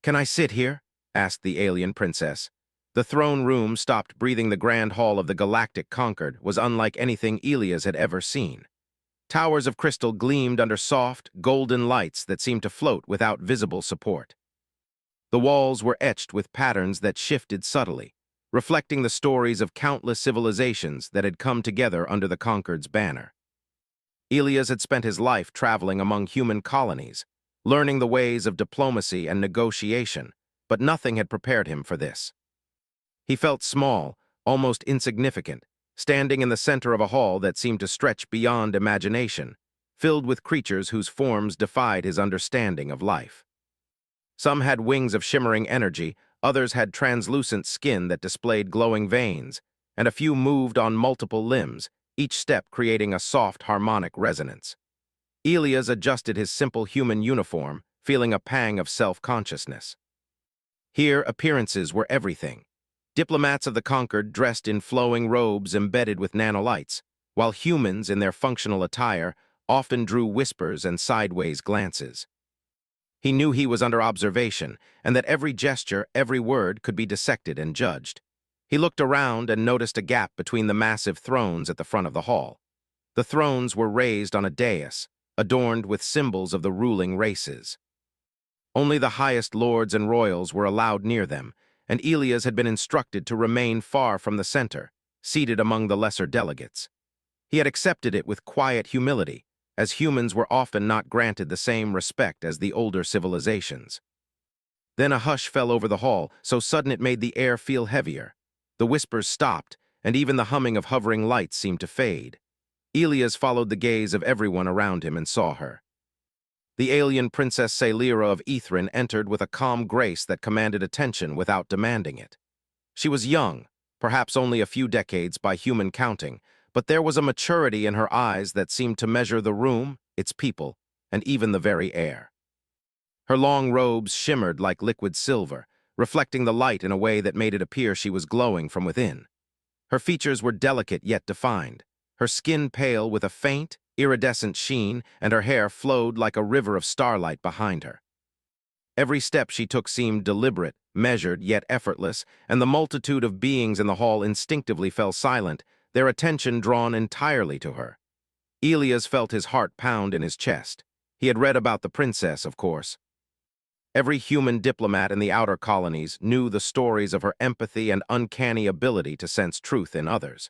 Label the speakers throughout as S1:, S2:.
S1: "Can I sit here?" asked the alien princess. The throne room stopped breathing. The grand hall of the galactic Concord was unlike anything Elias had ever seen. Towers of crystal gleamed under soft, golden lights that seemed to float without visible support. The walls were etched with patterns that shifted subtly, reflecting the stories of countless civilizations that had come together under the Concord's banner. Elias had spent his life traveling among human colonies, learning the ways of diplomacy and negotiation, but nothing had prepared him for this. He felt small, almost insignificant, standing in the center of a hall that seemed to stretch beyond imagination, filled with creatures whose forms defied his understanding of life. Some had wings of shimmering energy, others had translucent skin that displayed glowing veins, and a few moved on multiple limbs, each step creating a soft harmonic resonance. Elias adjusted his simple human uniform, feeling a pang of self-consciousness. Here, appearances were everything. Diplomats of the Concord dressed in flowing robes embedded with nanolights, while humans in their functional attire often drew whispers and sideways glances. He knew he was under observation, and that every gesture, every word could be dissected and judged. He looked around and noticed a gap between the massive thrones at the front of the hall. The thrones were raised on a dais, adorned with symbols of the ruling races. Only the highest lords and royals were allowed near them, and Elias had been instructed to remain far from the center, seated among the lesser delegates. He had accepted it with quiet humility, as humans were often not granted the same respect as the older civilizations. Then a hush fell over the hall, so sudden it made the air feel heavier. The whispers stopped, and even the humming of hovering lights seemed to fade. Elias followed the gaze of everyone around him and saw her. The alien Princess Sailira of Ethrin entered with a calm grace that commanded attention without demanding it. She was young, perhaps only a few decades by human counting, but there was a maturity in her eyes that seemed to measure the room, its people, and even the very air. Her long robes shimmered like liquid silver, reflecting the light in a way that made it appear she was glowing from within. Her features were delicate yet defined, her skin pale with a faint, iridescent sheen, and her hair flowed like a river of starlight behind her. Every step she took seemed deliberate, measured, yet effortless, and the multitude of beings in the hall instinctively fell silent, their attention drawn entirely to her. Elias felt his heart pound in his chest. He had read about the princess, of course. Every human diplomat in the outer colonies knew the stories of her empathy and uncanny ability to sense truth in others.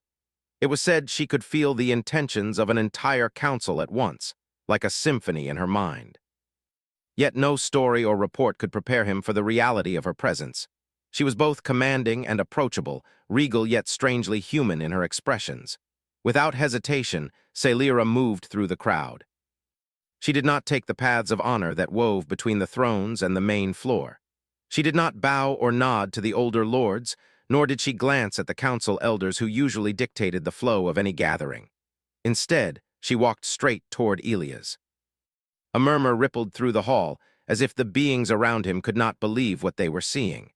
S1: It was said she could feel the intentions of an entire council at once, like a symphony in her mind. Yet no story or report could prepare him for the reality of her presence. She was both commanding and approachable, regal yet strangely human in her expressions. Without hesitation, Sailira moved through the crowd. She did not take the paths of honor that wove between the thrones and the main floor. She did not bow or nod to the older lords, nor did she glance at the council elders who usually dictated the flow of any gathering. Instead, she walked straight toward Elias. A murmur rippled through the hall, as if the beings around him could not believe what they were seeing.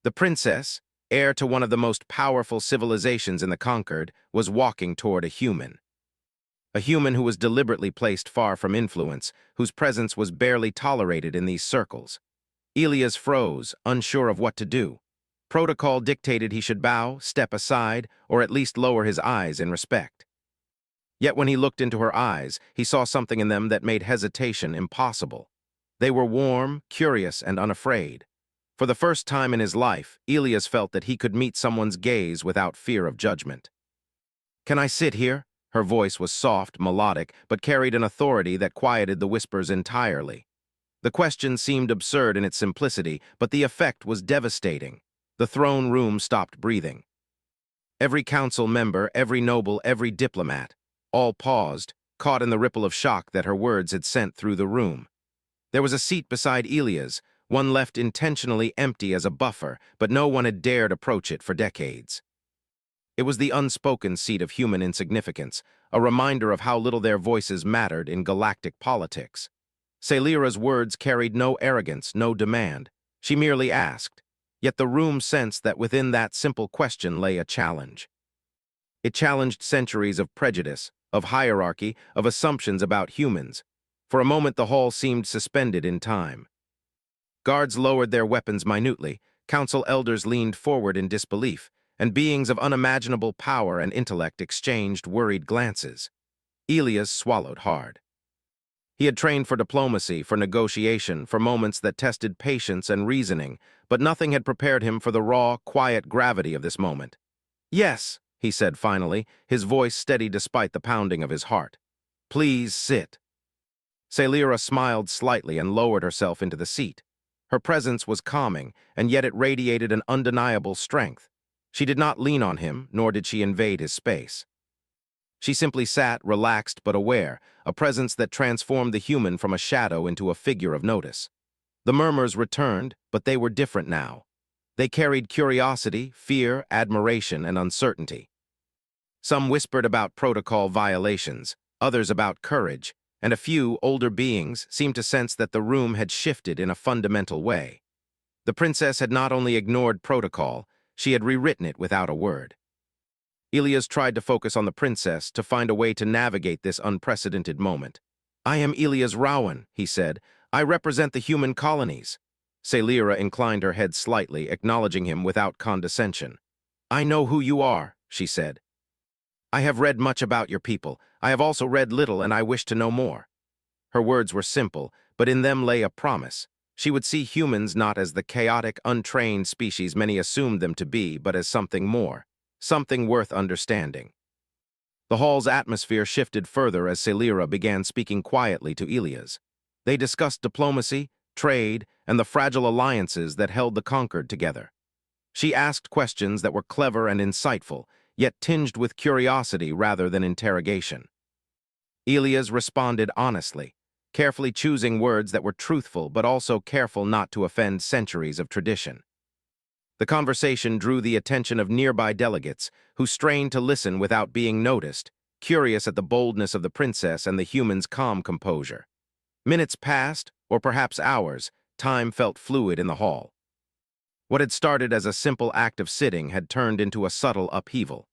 S1: The princess, heir to one of the most powerful civilizations in the Concord, was walking toward a human who was deliberately placed far from influence, whose presence was barely tolerated in these circles. Elias froze, unsure of what to do. Protocol dictated he should bow, step aside, or at least lower his eyes in respect. Yet when he looked into her eyes, he saw something in them that made hesitation impossible. They were warm, curious, and unafraid. For the first time in his life, Elias felt that he could meet someone's gaze without fear of judgment. "Can I sit here?" Her voice was soft, melodic, but carried an authority that quieted the whispers entirely. The question seemed absurd in its simplicity, but the effect was devastating. The throne room stopped breathing. Every council member, every noble, every diplomat, all paused, caught in the ripple of shock that her words had sent through the room. There was a seat beside Elias, one left intentionally empty as a buffer, but no one had dared approach it for decades. It was the unspoken seat of human insignificance, a reminder of how little their voices mattered in galactic politics. Sailira's words carried no arrogance, no demand. She merely asked, yet the room sensed that within that simple question lay a challenge. It challenged centuries of prejudice, of hierarchy, of assumptions about humans. For a moment the hall seemed suspended in time. Guards lowered their weapons minutely, council elders leaned forward in disbelief, and beings of unimaginable power and intellect exchanged worried glances. Elias swallowed hard. He had trained for diplomacy, for negotiation, for moments that tested patience and reasoning, but nothing had prepared him for the raw, quiet gravity of this moment. "Yes," he said finally, his voice steady despite the pounding of his heart. "Please sit." Celira smiled slightly and lowered herself into the seat. Her presence was calming, and yet it radiated an undeniable strength. She did not lean on him, nor did she invade his space. She simply sat, relaxed but aware, a presence that transformed the human from a shadow into a figure of notice. The murmurs returned, but they were different now. They carried curiosity, fear, admiration, and uncertainty. Some whispered about protocol violations, others about courage, and a few, older beings, seemed to sense that the room had shifted in a fundamental way. The princess had not only ignored protocol, she had rewritten it without a word. Elias tried to focus on the princess to find a way to navigate this unprecedented moment. "I am Elias Rowan," he said. "I represent the human colonies." Celira inclined her head slightly, acknowledging him without condescension. "I know who you are," she said. "I have read much about your people. I have also read little, and I wish to know more." Her words were simple, but in them lay a promise. She would see humans not as the chaotic, untrained species many assumed them to be, but as something more, something worth understanding. The hall's atmosphere shifted further as Celira began speaking quietly to Elias. They discussed diplomacy, trade, and the fragile alliances that held the conquered together. She asked questions that were clever and insightful, yet tinged with curiosity rather than interrogation. Elias responded honestly, carefully choosing words that were truthful but also careful not to offend centuries of tradition. The conversation drew the attention of nearby delegates, who strained to listen without being noticed, curious at the boldness of the princess and the human's calm composure. Minutes passed, or perhaps hours. Time felt fluid in the hall. What had started as a simple act of sitting had turned into a subtle upheaval.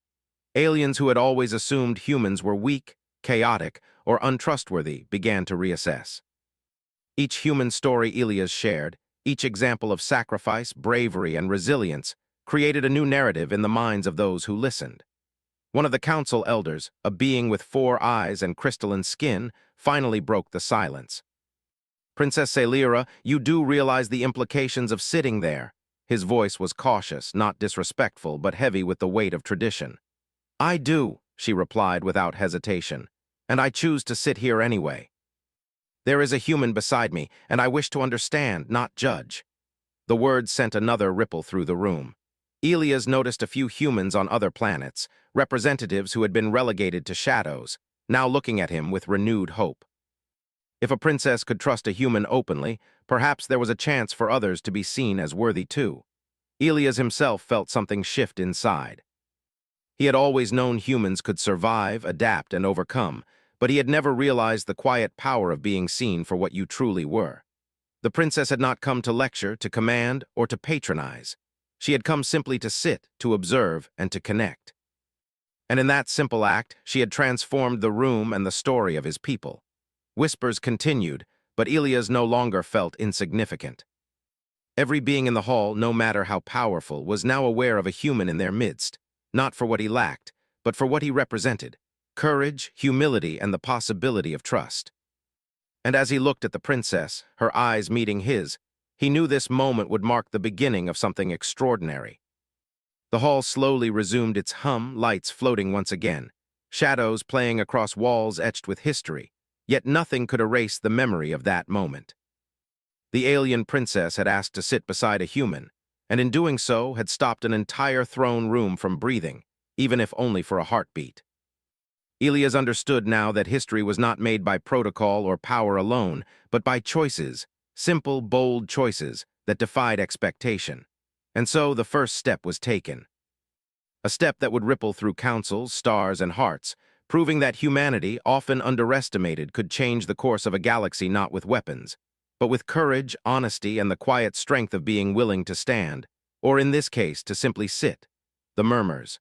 S1: Aliens who had always assumed humans were weak, chaotic, or untrustworthy began to reassess. Each human story Elias shared, each example of sacrifice, bravery, and resilience, created a new narrative in the minds of those who listened. One of the council elders, a being with 4 eyes and crystalline skin, finally broke the silence. "Princess Celira, you do realize the implications of sitting there." His voice was cautious, not disrespectful, but heavy with the weight of tradition. "I do," she replied without hesitation, "and I choose to sit here anyway. There is a human beside me, and I wish to understand, not judge." The words sent another ripple through the room. Elias noticed a few humans on other planets, representatives who had been relegated to shadows, now looking at him with renewed hope. If a princess could trust a human openly, perhaps there was a chance for others to be seen as worthy too. Elias himself felt something shift inside. He had always known humans could survive, adapt, and overcome, but he had never realized the quiet power of being seen for what you truly were. The princess had not come to lecture, to command, or to patronize. She had come simply to sit, to observe, and to connect. And in that simple act, she had transformed the room and the story of his people. Whispers continued, but Elias no longer felt insignificant. Every being in the hall, no matter how powerful, was now aware of a human in their midst, not for what he lacked, but for what he represented: courage, humility, and the possibility of trust. And as he looked at the princess, her eyes meeting his, he knew this moment would mark the beginning of something extraordinary. The hall slowly resumed its hum, lights floating once again, shadows playing across walls etched with history, yet nothing could erase the memory of that moment. The alien princess had asked to sit beside a human, and in doing so had stopped an entire throne room from breathing, even if only for a heartbeat. Elias understood now that history was not made by protocol or power alone, but by choices, simple, bold choices that defied expectation. And so the first step was taken. A step that would ripple through councils, stars, and hearts, proving that humanity, often underestimated, could change the course of a galaxy not with weapons, but with courage, honesty, and the quiet strength of being willing to stand, or in this case, to simply sit. The murmurs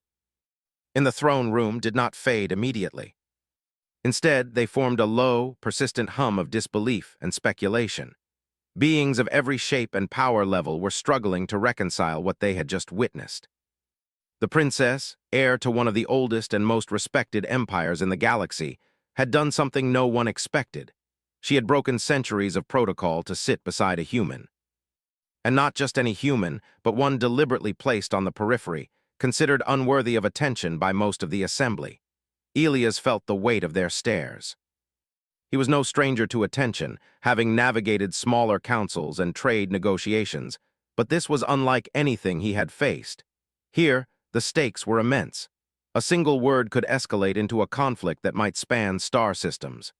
S1: in the throne room did not fade immediately. Instead, they formed a low, persistent hum of disbelief and speculation. Beings of every shape and power level were struggling to reconcile what they had just witnessed. The princess, heir to one of the oldest and most respected empires in the galaxy, had done something no one expected. She had broken centuries of protocol to sit beside a human. And not just any human, but one deliberately placed on the periphery, considered unworthy of attention by most of the assembly. Elias felt the weight of their stares. He was no stranger to attention, having navigated smaller councils and trade negotiations, but this was unlike anything he had faced. Here, the stakes were immense. A single word could escalate into a conflict that might span star systems.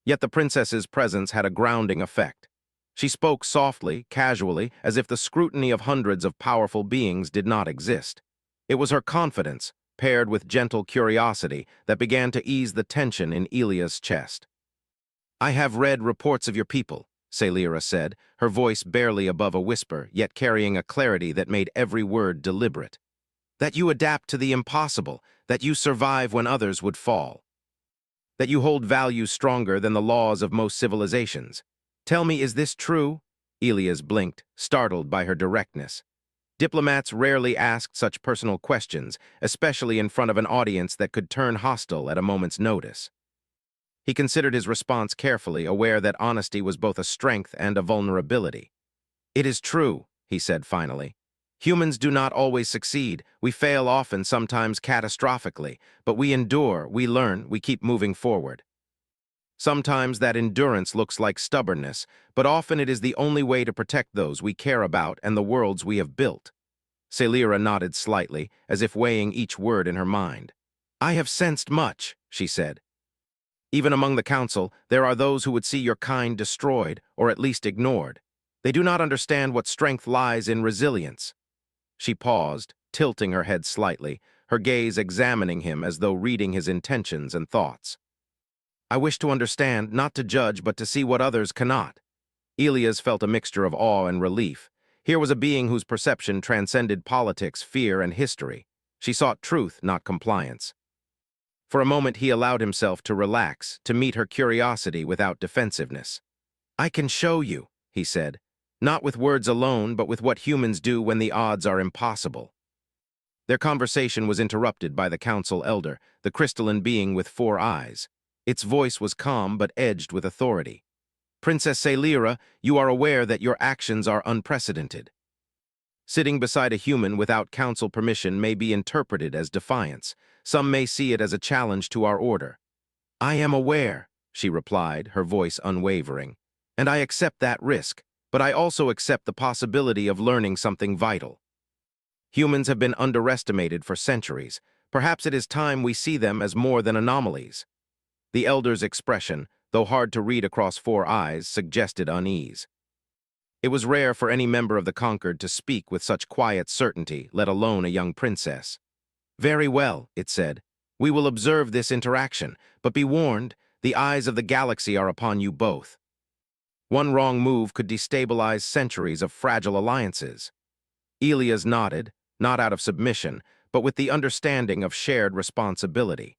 S1: Yet the princess's presence had a grounding effect. She spoke softly, casually, as if the scrutiny of hundreds of powerful beings did not exist. It was her confidence, paired with gentle curiosity, that began to ease the tension in Elia's chest. "I have read reports of your people," Sailira said, her voice barely above a whisper, yet carrying a clarity that made every word deliberate. "That you adapt to the impossible, that you survive when others would fall. That you hold values stronger than the laws of most civilizations. Tell me, is this true?" Elias blinked, startled by her directness. Diplomats rarely asked such personal questions, especially in front of an audience that could turn hostile at a moment's notice. He considered his response carefully, aware that honesty was both a strength and a vulnerability. "It is true," he said finally. "Humans do not always succeed. We fail often, sometimes catastrophically, but we endure, we learn, we keep moving forward. Sometimes that endurance looks like stubbornness, but often it is the only way to protect those we care about and the worlds we have built." Sailira nodded slightly, as if weighing each word in her mind. "I have sensed much," she said. "Even among the council, there are those who would see your kind destroyed, or at least ignored. They do not understand what strength lies in resilience." She paused, tilting her head slightly, her gaze examining him as though reading his intentions and thoughts. "I wish to understand, not to judge, but to see what others cannot." Elias felt a mixture of awe and relief. Here was a being whose perception transcended politics, fear, and history. She sought truth, not compliance. For a moment he allowed himself to relax, to meet her curiosity without defensiveness. "I can show you," he said, "not with words alone, but with what humans do when the odds are impossible." Their conversation was interrupted by the council elder, the crystalline being with 4 eyes. Its voice was calm but edged with authority. "Princess Sailira, you are aware that your actions are unprecedented. Sitting beside a human without council permission may be interpreted as defiance. Some may see it as a challenge to our order." "I am aware," she replied, her voice unwavering, "and I accept that risk, but I also accept the possibility of learning something vital. Humans have been underestimated for centuries. Perhaps it is time we see them as more than anomalies." The elder's expression, though hard to read across 4 eyes, suggested unease. It was rare for any member of the Conquered to speak with such quiet certainty, let alone a young princess. "Very well," it said. "We will observe this interaction, but be warned, the eyes of the galaxy are upon you both. One wrong move could destabilize centuries of fragile alliances." Elias nodded, not out of submission, but with the understanding of shared responsibility.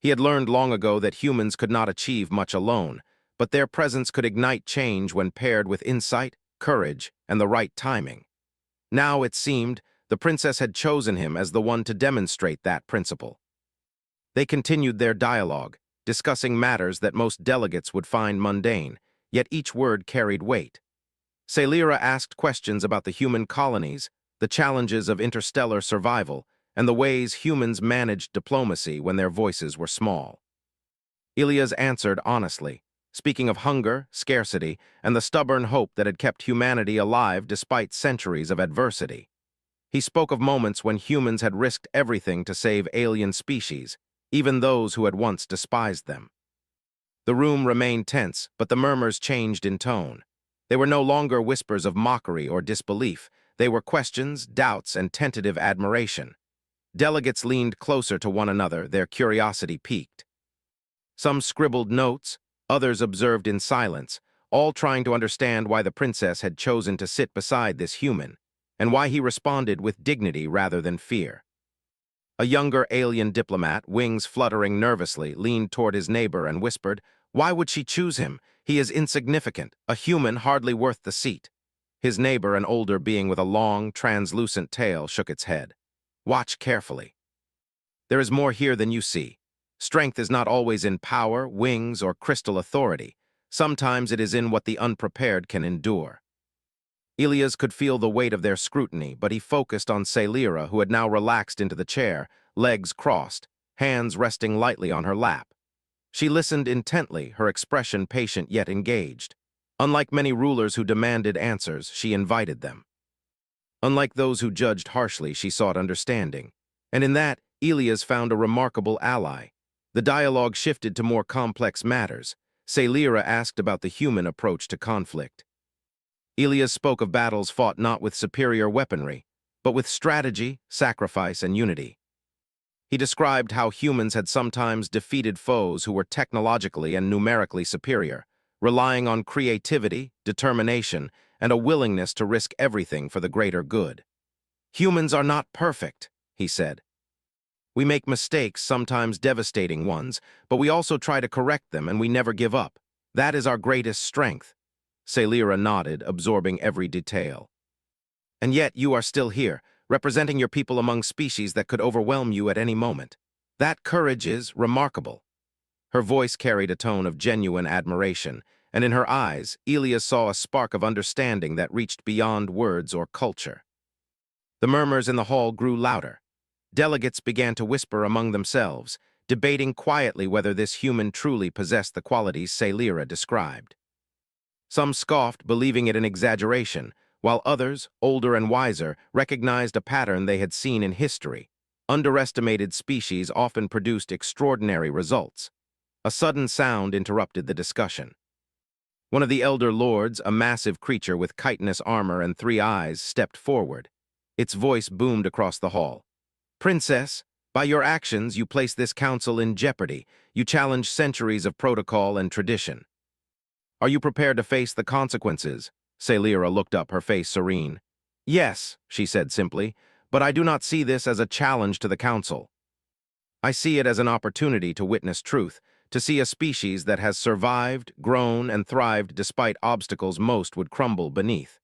S1: He had learned long ago that humans could not achieve much alone, but their presence could ignite change when paired with insight, courage, and the right timing. Now, it seemed, the princess had chosen him as the one to demonstrate that principle. They continued their dialogue, discussing matters that most delegates would find mundane, yet each word carried weight. Sailira asked questions about the human colonies, the challenges of interstellar survival, and the ways humans managed diplomacy when their voices were small. Elias answered honestly, speaking of hunger, scarcity, and the stubborn hope that had kept humanity alive despite centuries of adversity. He spoke of moments when humans had risked everything to save alien species, even those who had once despised them. The room remained tense, but the murmurs changed in tone. They were no longer whispers of mockery or disbelief. They were questions, doubts, and tentative admiration. Delegates leaned closer to one another, their curiosity piqued. Some scribbled notes, others observed in silence, all trying to understand why the princess had chosen to sit beside this human, and why he responded with dignity rather than fear. A younger alien diplomat, wings fluttering nervously, leaned toward his neighbor and whispered, Why would she choose him? He is insignificant, a human hardly worth the seat. His neighbor, an older being with a long, translucent tail, shook its head. Watch carefully. There is more here than you see. Strength is not always in power, wings, or crystal authority. Sometimes it is in what the unprepared can endure. Elias could feel the weight of their scrutiny, but he focused on Celira, who had now relaxed into the chair, legs crossed, hands resting lightly on her lap. She listened intently, her expression patient yet engaged. Unlike many rulers who demanded answers, she invited them. Unlike those who judged harshly, she sought understanding. And in that, Elias found a remarkable ally. The dialogue shifted to more complex matters. Celira asked about the human approach to conflict. Elias spoke of battles fought not with superior weaponry, but with strategy, sacrifice, and unity. He described how humans had sometimes defeated foes who were technologically and numerically superior, relying on creativity, determination, and a willingness to risk everything for the greater good. Humans are not perfect, he said. We make mistakes, sometimes devastating ones, but we also try to correct them and we never give up. That is our greatest strength. Celira nodded, absorbing every detail. And yet you are still here, representing your people among species that could overwhelm you at any moment. That courage is remarkable. Her voice carried a tone of genuine admiration, and in her eyes, Elias saw a spark of understanding that reached beyond words or culture. The murmurs in the hall grew louder. Delegates began to whisper among themselves, debating quietly whether this human truly possessed the qualities Celira described. Some scoffed, believing it an exaggeration, while others, older and wiser, recognized a pattern they had seen in history. Underestimated species often produced extraordinary results. A sudden sound interrupted the discussion. One of the elder lords, a massive creature with chitinous armor and 3 eyes, stepped forward. Its voice boomed across the hall. "Princess, by your actions you place this council in jeopardy. You challenge centuries of protocol and tradition. Are you prepared to face the consequences?" Celira looked up, her face serene. "Yes," she said simply, "but I do not see this as a challenge to the council. I see it as an opportunity to witness truth, to see a species that has survived, grown, and thrived despite obstacles most would crumble beneath.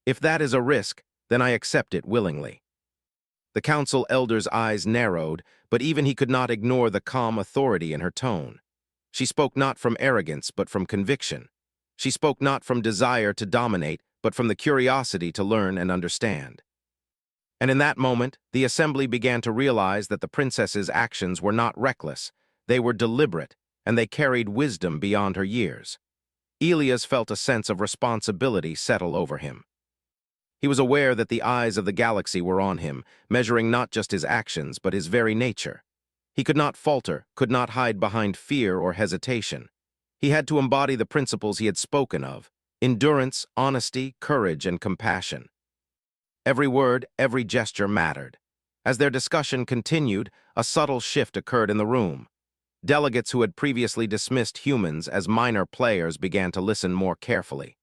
S1: If that is a risk, then I accept it willingly." The council elder's eyes narrowed, but even he could not ignore the calm authority in her tone. She spoke not from arrogance, but from conviction. She spoke not from desire to dominate, but from the curiosity to learn and understand. And in that moment, the assembly began to realize that the princess's actions were not reckless. They were deliberate, and they carried wisdom beyond her years. Elias felt a sense of responsibility settle over him. He was aware that the eyes of the galaxy were on him, measuring not just his actions, but his very nature. He could not falter, could not hide behind fear or hesitation. He had to embody the principles he had spoken of: endurance, honesty, courage, and compassion. Every word, every gesture mattered. As their discussion continued, a subtle shift occurred in the room. Delegates who had previously dismissed humans as minor players began to listen more carefully.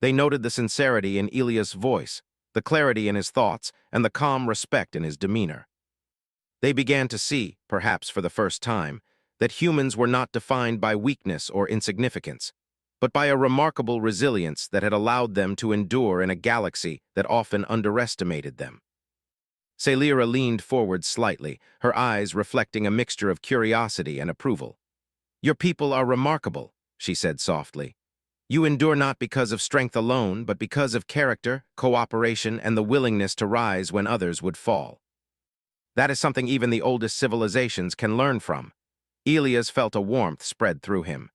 S1: They noted the sincerity in Elias' voice, the clarity in his thoughts, and the calm respect in his demeanor. They began to see, perhaps for the first time, that humans were not defined by weakness or insignificance, but by a remarkable resilience that had allowed them to endure in a galaxy that often underestimated them. Celira leaned forward slightly, her eyes reflecting a mixture of curiosity and approval. "Your people are remarkable," she said softly. "You endure not because of strength alone, but because of character, cooperation, and the willingness to rise when others would fall. That is something even the oldest civilizations can learn from." Elias felt a warmth spread through him.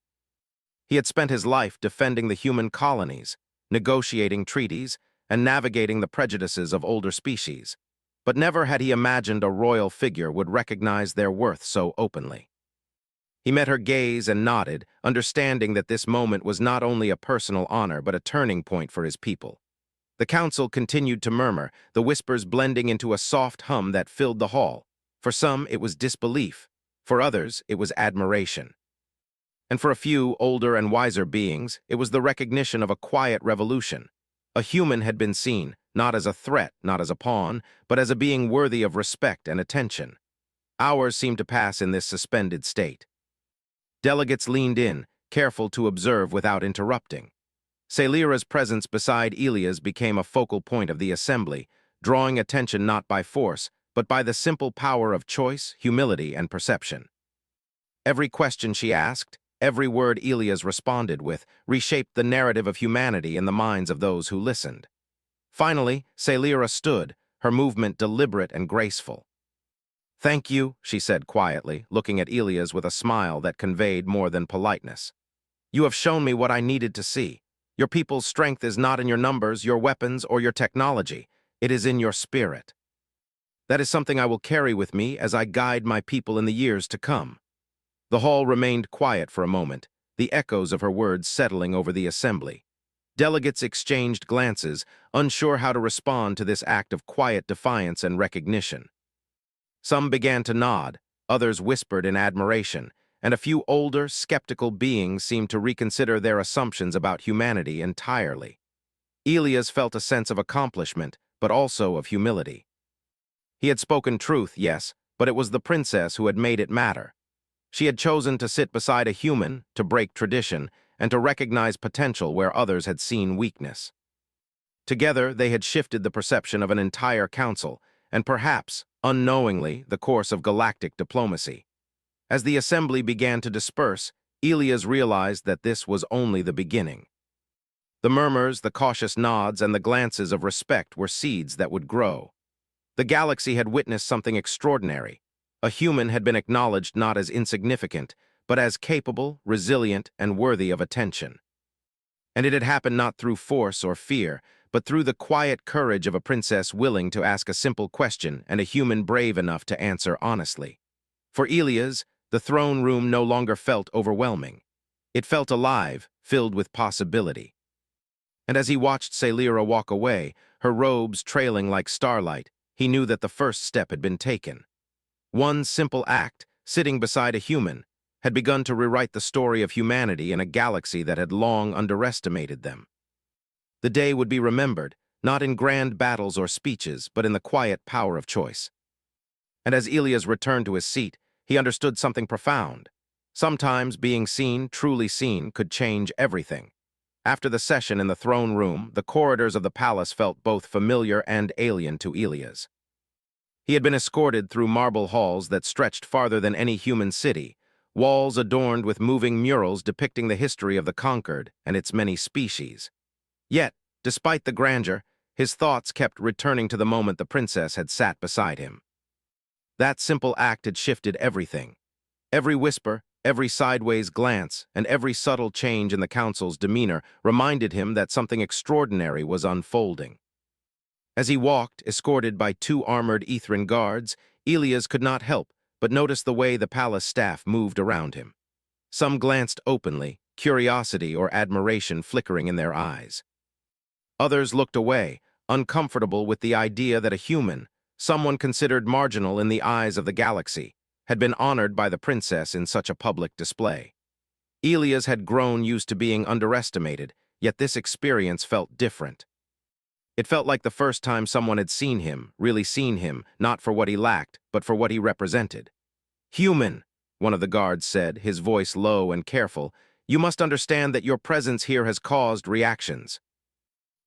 S1: He had spent his life defending the human colonies, negotiating treaties, and navigating the prejudices of older species, but never had he imagined a royal figure would recognize their worth so openly. He met her gaze and nodded, understanding that this moment was not only a personal honor but a turning point for his people. The council continued to murmur, the whispers blending into a soft hum that filled the hall. For some, it was disbelief. For others, it was admiration. And for a few older and wiser beings, it was the recognition of a quiet revolution. A human had been seen, not as a threat, not as a pawn, but as a being worthy of respect and attention. Hours seemed to pass in this suspended state. Delegates leaned in, careful to observe without interrupting. Sailira's presence beside Elia's became a focal point of the assembly, drawing attention not by force, but by the simple power of choice, humility, and perception. Every question she asked, every word Elias responded with, reshaped the narrative of humanity in the minds of those who listened. Finally, Sailira stood, her movement deliberate and graceful. "Thank you," she said quietly, looking at Elias with a smile that conveyed more than politeness. "You have shown me what I needed to see. Your people's strength is not in your numbers, your weapons, or your technology. It is in your spirit. That is something I will carry with me as I guide my people in the years to come." The hall remained quiet for a moment, the echoes of her words settling over the assembly. Delegates exchanged glances, unsure how to respond to this act of quiet defiance and recognition. Some began to nod, others whispered in admiration, and a few older, skeptical beings seemed to reconsider their assumptions about humanity entirely. Elias felt a sense of accomplishment, but also of humility. He had spoken truth, yes, but it was the princess who had made it matter. She had chosen to sit beside a human, to break tradition, and to recognize potential where others had seen weakness. Together, they had shifted the perception of an entire council, and perhaps, unknowingly, the course of galactic diplomacy. As the assembly began to disperse, Elias realized that this was only the beginning. The murmurs, the cautious nods, and the glances of respect were seeds that would grow. The galaxy had witnessed something extraordinary. A human had been acknowledged not as insignificant, but as capable, resilient, and worthy of attention. And it had happened not through force or fear, but through the quiet courage of a princess willing to ask a simple question and a human brave enough to answer honestly. For Elias, the throne room no longer felt overwhelming. It felt alive, filled with possibility. And as he watched Sailira walk away, her robes trailing like starlight, he knew that the first step had been taken. One simple act, sitting beside a human, had begun to rewrite the story of humanity in a galaxy that had long underestimated them. The day would be remembered, not in grand battles or speeches, but in the quiet power of choice. And as Elias returned to his seat, he understood something profound. Sometimes being seen, truly seen, could change everything. After the session in the throne room, the corridors of the palace felt both familiar and alien to Elias. He had been escorted through marble halls that stretched farther than any human city, walls adorned with moving murals depicting the history of the conquered and its many species. Yet, despite the grandeur, his thoughts kept returning to the moment the princess had sat beside him. That simple act had shifted everything. Every whisper, every sideways glance, and every subtle change in the council's demeanor reminded him that something extraordinary was unfolding. As he walked, escorted by two armored Ethran guards, Elias could not help but notice the way the palace staff moved around him. Some glanced openly, curiosity or admiration flickering in their eyes. Others looked away, uncomfortable with the idea that a human, someone considered marginal in the eyes of the galaxy, had been honored by the princess in such a public display. Elias had grown used to being underestimated, yet this experience felt different. It felt like the first time someone had seen him, really seen him, not for what he lacked, but for what he represented. "Human," one of the guards said, his voice low and careful, "you must understand that your presence here has caused reactions.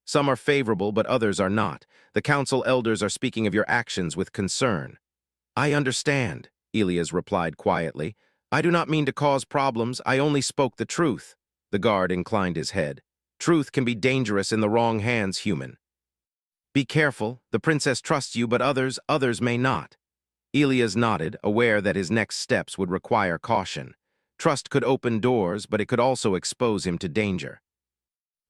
S1: Some are favorable, but others are not. The council elders are speaking of your actions with concern." "I understand," Elias replied quietly. "I do not mean to cause problems, I only spoke the truth." The guard inclined his head. "Truth can be dangerous in the wrong hands, human. Be careful, the princess trusts you, but others may not." Elias nodded, aware that his next steps would require caution. Trust could open doors, but it could also expose him to danger.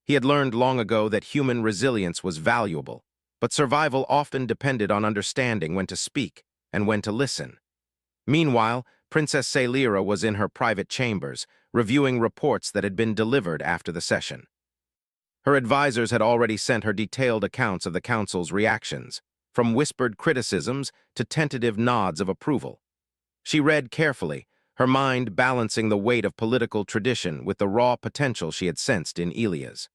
S1: He had learned long ago that human resilience was valuable, but survival often depended on understanding when to speak and when to listen. Meanwhile, Princess Sailira was in her private chambers, reviewing reports that had been delivered after the session. Her advisors had already sent her detailed accounts of the council's reactions, from whispered criticisms to tentative nods of approval. She read carefully, her mind balancing the weight of political tradition with the raw potential she had sensed in Elias.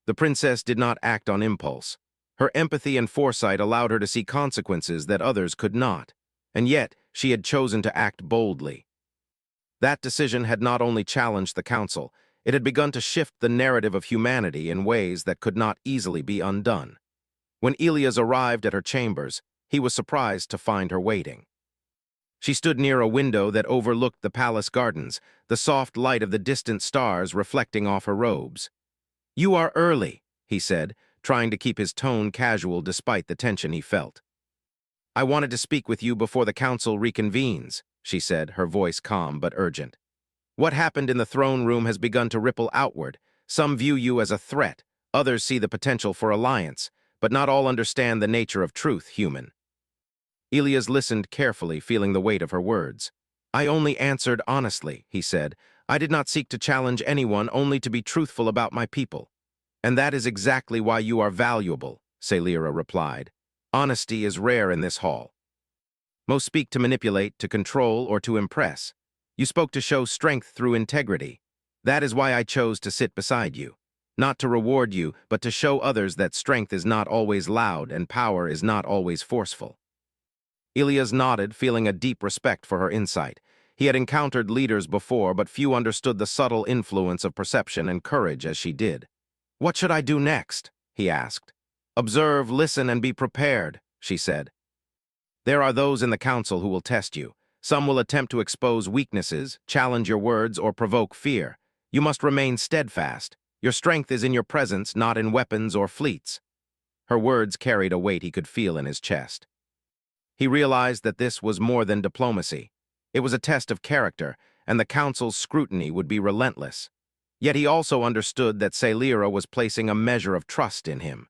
S1: The princess did not act on impulse. Her empathy and foresight allowed her to see consequences that others could not, and yet she had chosen to act boldly. That decision had not only challenged the council, it had begun to shift the narrative of humanity in ways that could not easily be undone. When Elias arrived at her chambers, he was surprised to find her waiting. She stood near a window that overlooked the palace gardens, the soft light of the distant stars reflecting off her robes. "You are early," he said, trying to keep his tone casual despite the tension he felt. "I wanted to speak with you before the council reconvenes," she said, her voice calm but urgent. "What happened in the throne room has begun to ripple outward. Some view you as a threat, others see the potential for alliance, but not all understand the nature of truth, human." Elias listened carefully, feeling the weight of her words. "I only answered honestly," he said. "I did not seek to challenge anyone, only to be truthful about my people." "And that is exactly why you are valuable," Salira replied. "Honesty is rare in this hall. Most speak to manipulate, to control, or to impress. You spoke to show strength through integrity. That is why I chose to sit beside you. Not to reward you, but to show others that strength is not always loud and power is not always forceful." Elias nodded, feeling a deep respect for her insight. He had encountered leaders before, but few understood the subtle influence of perception and courage as she did. "What should I do next?" he asked. "Observe, listen, and be prepared," she said. "There are those in the council who will test you. Some will attempt to expose weaknesses, challenge your words, or provoke fear. You must remain steadfast. Your strength is in your presence, not in weapons or fleets." Her words carried a weight he could feel in his chest. He realized that this was more than diplomacy. It was a test of character, and the council's scrutiny would be relentless. Yet he also understood that Salira was placing a measure of trust in him.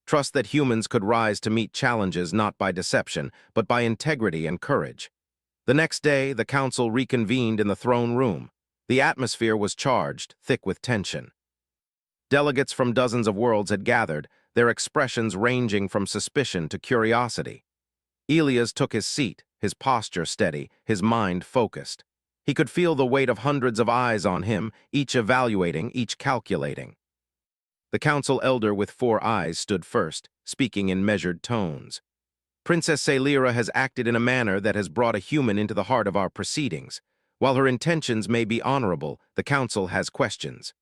S1: Trust that humans could rise to meet challenges not by deception, but by integrity and courage. The next day, the council reconvened in the throne room. The atmosphere was charged, thick with tension. Delegates from dozens of worlds had gathered, their expressions ranging from suspicion to curiosity. Elias took his seat, his posture steady, his mind focused. He could feel the weight of hundreds of eyes on him, each evaluating, each calculating. The council elder with 4 eyes stood first, speaking in measured tones. "Princess Salira has acted in a manner that has brought a human into the heart of our proceedings. While her intentions may be honorable, the council has questions.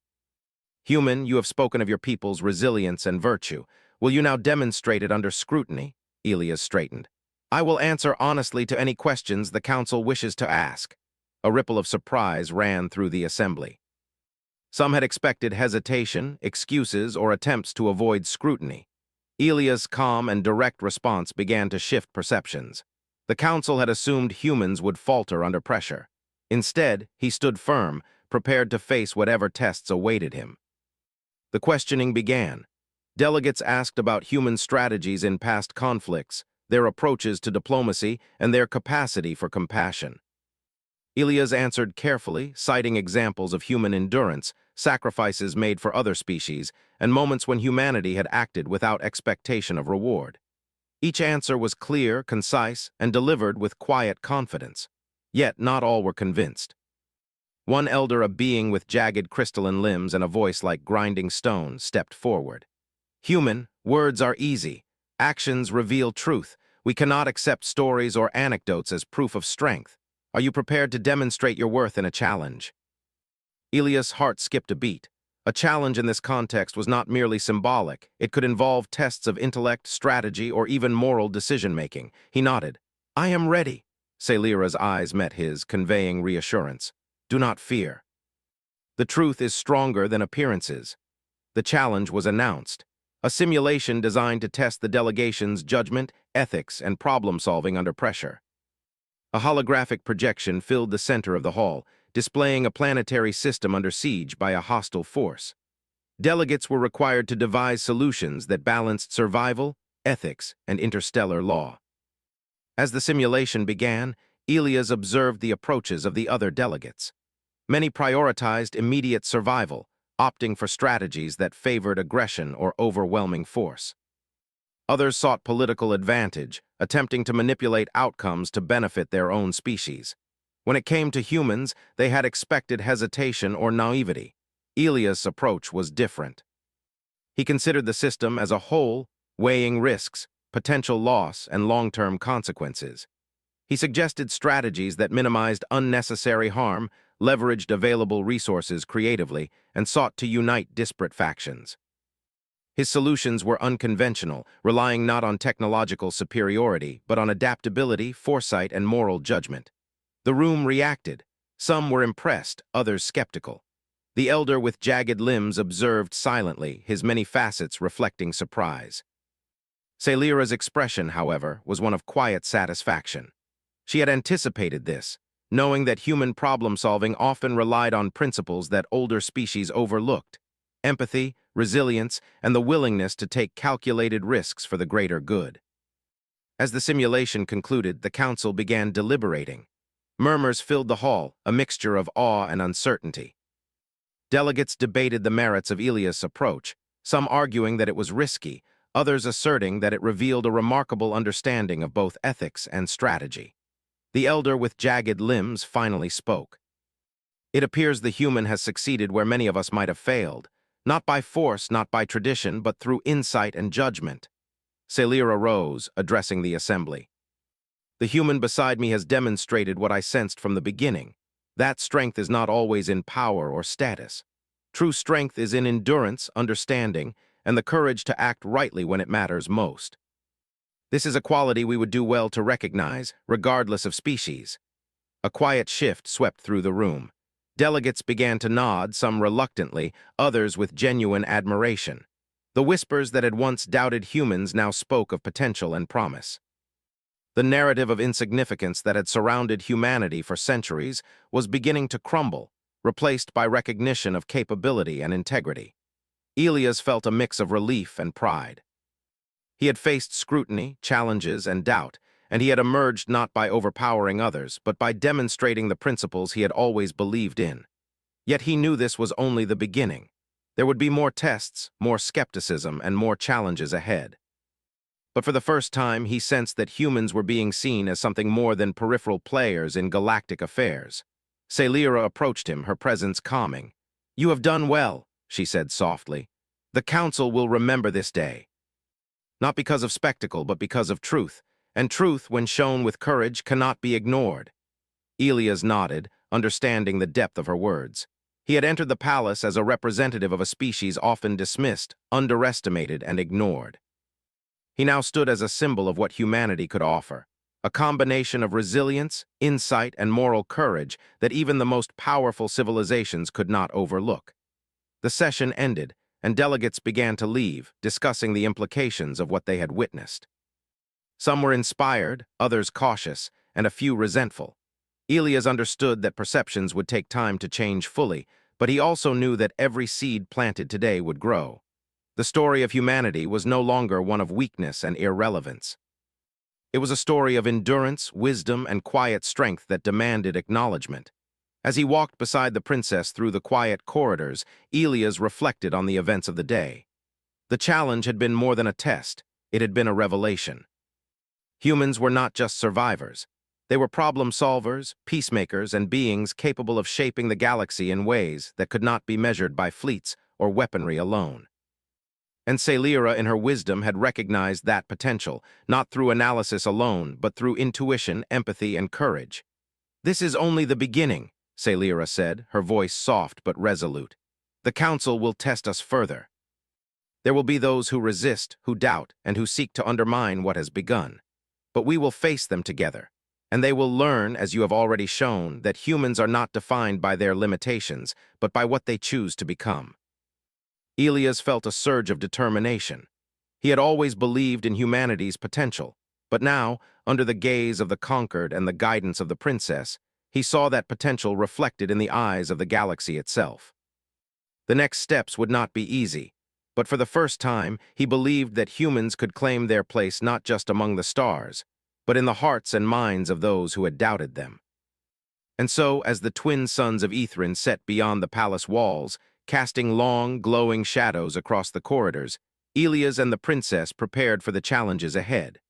S1: Human, you have spoken of your people's resilience and virtue. Will you now demonstrate it under scrutiny?" Elias straightened. "I will answer honestly to any questions the council wishes to ask." A ripple of surprise ran through the assembly. Some had expected hesitation, excuses, or attempts to avoid scrutiny. Elias' calm and direct response began to shift perceptions. The council had assumed humans would falter under pressure. Instead, he stood firm, prepared to face whatever tests awaited him. The questioning began. Delegates asked about human strategies in past conflicts, their approaches to diplomacy, and their capacity for compassion. Elias answered carefully, citing examples of human endurance, sacrifices made for other species, and moments when humanity had acted without expectation of reward. Each answer was clear, concise, and delivered with quiet confidence. Yet not all were convinced. One elder, a being with jagged crystalline limbs and a voice like grinding stone, stepped forward. "Human, words are easy. Actions reveal truth. We cannot accept stories or anecdotes as proof of strength. Are you prepared to demonstrate your worth in a challenge?" Elias' heart skipped a beat. A challenge in this context was not merely symbolic. It could involve tests of intellect, strategy, or even moral decision-making. He nodded. "I am ready." Salira's eyes met his, conveying reassurance. "Do not fear. The truth is stronger than appearances." The challenge was announced. A simulation designed to test the delegation's judgment, ethics, and problem-solving under pressure. A holographic projection filled the center of the hall, displaying a planetary system under siege by a hostile force. Delegates were required to devise solutions that balanced survival, ethics, and interstellar law. As the simulation began, Elias observed the approaches of the other delegates. Many prioritized immediate survival, opting for strategies that favored aggression or overwhelming force. Others sought political advantage, attempting to manipulate outcomes to benefit their own species. When it came to humans, they had expected hesitation or naivety. Elias' approach was different. He considered the system as a whole, weighing risks, potential loss, and long-term consequences. He suggested strategies that minimized unnecessary harm, leveraged available resources creatively, and sought to unite disparate factions. His solutions were unconventional, relying not on technological superiority, but on adaptability, foresight, and moral judgment. The room reacted. Some were impressed, others skeptical. The elder with jagged limbs observed silently, his many facets reflecting surprise. Celira's expression, however, was one of quiet satisfaction. She had anticipated this, knowing that human problem-solving often relied on principles that older species overlooked: empathy, resilience, and the willingness to take calculated risks for the greater good. As the simulation concluded, the council began deliberating. Murmurs filled the hall, a mixture of awe and uncertainty. Delegates debated the merits of Ilias' approach, some arguing that it was risky, others asserting that it revealed a remarkable understanding of both ethics and strategy. The elder with jagged limbs finally spoke. "It appears the human has succeeded where many of us might have failed, not by force, not by tradition, but through insight and judgment." Celira rose, addressing the assembly. "The human beside me has demonstrated what I sensed from the beginning. That strength is not always in power or status. True strength is in endurance, understanding, and the courage to act rightly when it matters most. This is a quality we would do well to recognize, regardless of species." A quiet shift swept through the room. Delegates began to nod, some reluctantly, others with genuine admiration. The whispers that had once doubted humans now spoke of potential and promise. The narrative of insignificance that had surrounded humanity for centuries was beginning to crumble, replaced by recognition of capability and integrity. Ilias felt a mix of relief and pride. He had faced scrutiny, challenges, and doubt, and he had emerged not by overpowering others, but by demonstrating the principles he had always believed in. Yet he knew this was only the beginning. There would be more tests, more skepticism, and more challenges ahead. But for the first time, he sensed that humans were being seen as something more than peripheral players in galactic affairs. Celira approached him, her presence calming. "You have done well," she said softly. "The council will remember this day. Not because of spectacle, but because of truth. And truth, when shown with courage, cannot be ignored." Ilias nodded, understanding the depth of her words. He had entered the palace as a representative of a species often dismissed, underestimated, and ignored. He now stood as a symbol of what humanity could offer, a combination of resilience, insight, and moral courage that even the most powerful civilizations could not overlook. The session ended, and delegates began to leave, discussing the implications of what they had witnessed. Some were inspired, others cautious, and a few resentful. Ilias understood that perceptions would take time to change fully, but he also knew that every seed planted today would grow. The story of humanity was no longer one of weakness and irrelevance. It was a story of endurance, wisdom, and quiet strength that demanded acknowledgement. As he walked beside the princess through the quiet corridors, Ilias reflected on the events of the day. The challenge had been more than a test. It had been a revelation. Humans were not just survivors. They were problem solvers, peacemakers, and beings capable of shaping the galaxy in ways that could not be measured by fleets or weaponry alone. And Celira, in her wisdom, had recognized that potential, not through analysis alone, but through intuition, empathy, and courage. "This is only the beginning," Celira said, her voice soft but resolute. "The council will test us further. There will be those who resist, who doubt, and who seek to undermine what has begun. But we will face them together, and they will learn, as you have already shown, that humans are not defined by their limitations, but by what they choose to become." Ilias felt a surge of determination. He had always believed in humanity's potential, but now, under the gaze of the conquered and the guidance of the princess, he saw that potential reflected in the eyes of the galaxy itself. The next steps would not be easy, but for the first time, he believed that humans could claim their place not just among the stars, but in the hearts and minds of those who had doubted them. And so, as the twin sons of Ithrin set beyond the palace walls, casting long, glowing shadows across the corridors, Ilias and the princess prepared for the challenges ahead.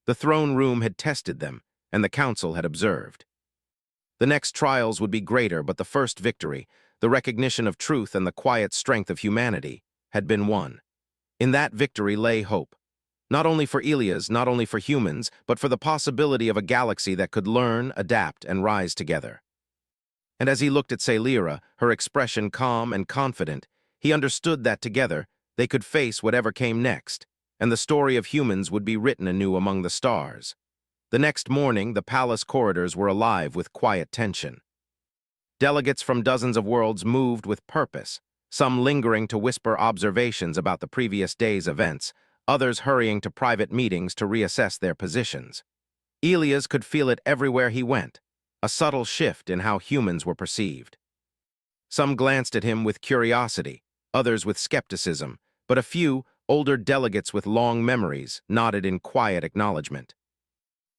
S1: The throne room had tested them, and the council had observed. The next trials would be greater, but the first victory, the recognition of truth and the quiet strength of humanity, had been won. In that victory lay hope. Not only for Elias, not only for humans, but for the possibility of a galaxy that could learn, adapt, and rise together. And as he looked at Celira, her expression calm and confident, he understood that together they could face whatever came next, and the story of humans would be written anew among the stars. The next morning, the palace corridors were alive with quiet tension. Delegates from dozens of worlds moved with purpose, some lingering to whisper observations about the previous day's events, others hurrying to private meetings to reassess their positions. Elias could feel it everywhere he went, a subtle shift in how humans were perceived. Some glanced at him with curiosity, others with skepticism, but a few, older delegates with long memories, nodded in quiet acknowledgement.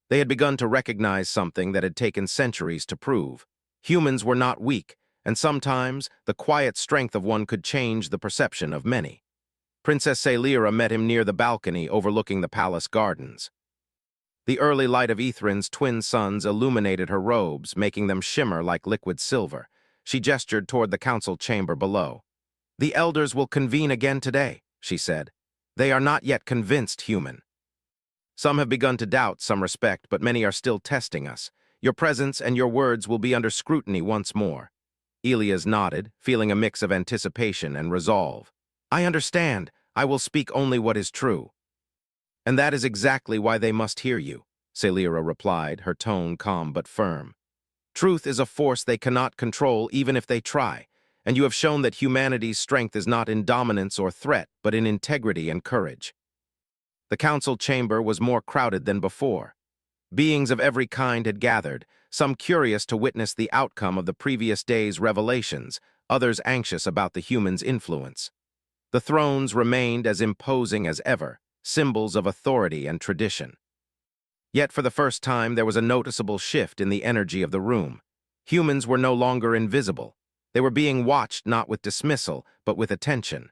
S1: They had begun to recognize something that had taken centuries to prove. Humans were not weak, and sometimes the quiet strength of one could change the perception of many. Princess Celira met him near the balcony overlooking the palace gardens. The early light of Ethrin's twin suns illuminated her robes, making them shimmer like liquid silver. She gestured toward the council chamber below. "The elders will convene again today," she said. "They are not yet convinced, human. Some have begun to doubt, some respect, but many are still testing us. Your presence and your words will be under scrutiny once more." Elias nodded, feeling a mix of anticipation and resolve. "I understand. I will speak only what is true." "And that is exactly why they must hear you," Celira replied, her tone calm but firm. "Truth is a force they cannot control even if they try, and you have shown that humanity's strength is not in dominance or threat, but in integrity and courage." The council chamber was more crowded than before. Beings of every kind had gathered, some curious to witness the outcome of the previous day's revelations, others anxious about the humans' influence. The thrones remained as imposing as ever, symbols of authority and tradition. Yet for the first time there was a noticeable shift in the energy of the room. Humans were no longer invisible. They were being watched not with dismissal, but with attention.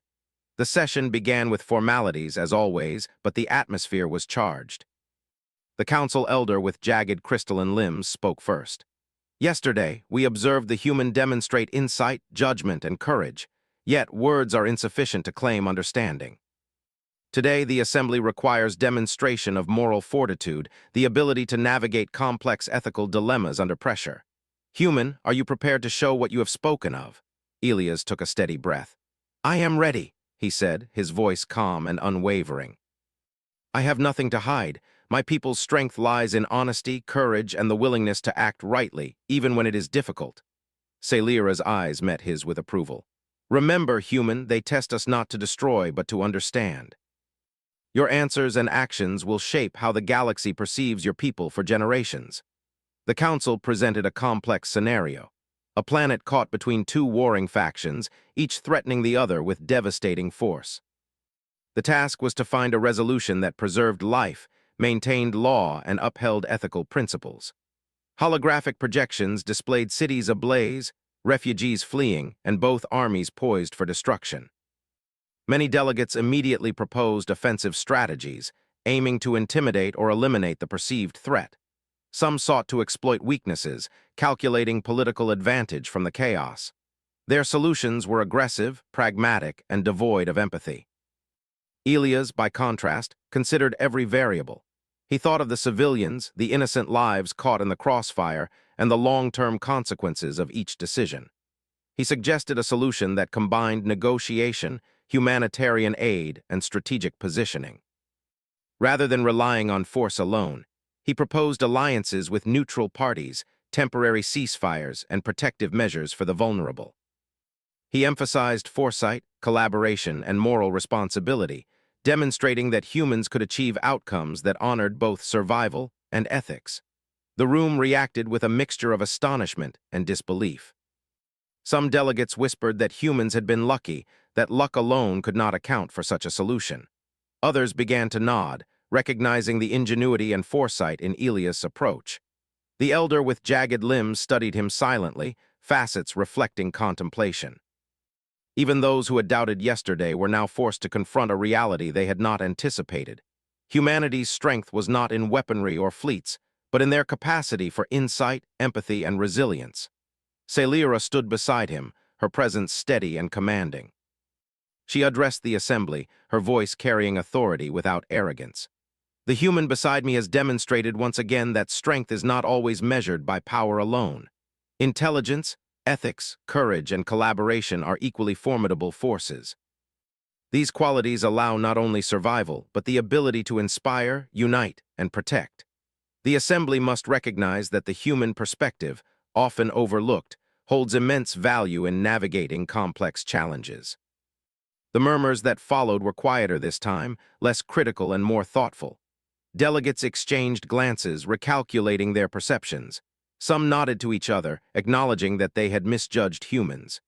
S1: The session began with formalities, as always, but the atmosphere was charged. The council elder with jagged crystalline limbs spoke first. "Yesterday, we observed the human demonstrate insight, judgment, and courage. Yet words are insufficient to claim understanding. Today, the assembly requires demonstration of moral fortitude, the ability to navigate complex ethical dilemmas under pressure. Human, are you prepared to show what you have spoken of?" Elias took a steady breath. "I am ready," he said, his voice calm and unwavering. "I have nothing to hide. My people's strength lies in honesty, courage, and the willingness to act rightly, even when it is difficult." Celira's eyes met his with approval. "Remember, human, they test us not to destroy, but to understand. Your answers and actions will shape how the galaxy perceives your people for generations." The council presented a complex scenario. A planet caught between two warring factions, each threatening the other with devastating force. The task was to find a resolution that preserved life, maintained law, and upheld ethical principles. Holographic projections displayed cities ablaze, refugees fleeing, and both armies poised for destruction. Many delegates immediately proposed offensive strategies, aiming to intimidate or eliminate the perceived threat. Some sought to exploit weaknesses, calculating political advantage from the chaos. Their solutions were aggressive, pragmatic, and devoid of empathy. Elias, by contrast, considered every variable. He thought of the civilians, the innocent lives caught in the crossfire, and the long-term consequences of each decision. He suggested a solution that combined negotiation, humanitarian aid, and strategic positioning. Rather than relying on force alone, he proposed alliances with neutral parties, temporary ceasefires, and protective measures for the vulnerable. He emphasized foresight, collaboration, and moral responsibility, demonstrating that humans could achieve outcomes that honored both survival and ethics. The room reacted with a mixture of astonishment and disbelief. Some delegates whispered that humans had been lucky, that luck alone could not account for such a solution. Others began to nod, recognizing the ingenuity and foresight in Elias' approach. The elder with jagged limbs studied him silently, facets reflecting contemplation. Even those who had doubted yesterday were now forced to confront a reality they had not anticipated. Humanity's strength was not in weaponry or fleets, but in their capacity for insight, empathy, and resilience. Celira stood beside him, her presence steady and commanding. She addressed the assembly, her voice carrying authority without arrogance. The human beside me has demonstrated once again that strength is not always measured by power alone. Intelligence, ethics, courage, and collaboration are equally formidable forces. These qualities allow not only survival, but the ability to inspire, unite, and protect. The assembly must recognize that the human perspective, often overlooked, holds immense value in navigating complex challenges. The murmurs that followed were quieter this time, less critical and more thoughtful. Delegates exchanged glances, recalculating their perceptions. Some nodded to each other, acknowledging that they had misjudged humans.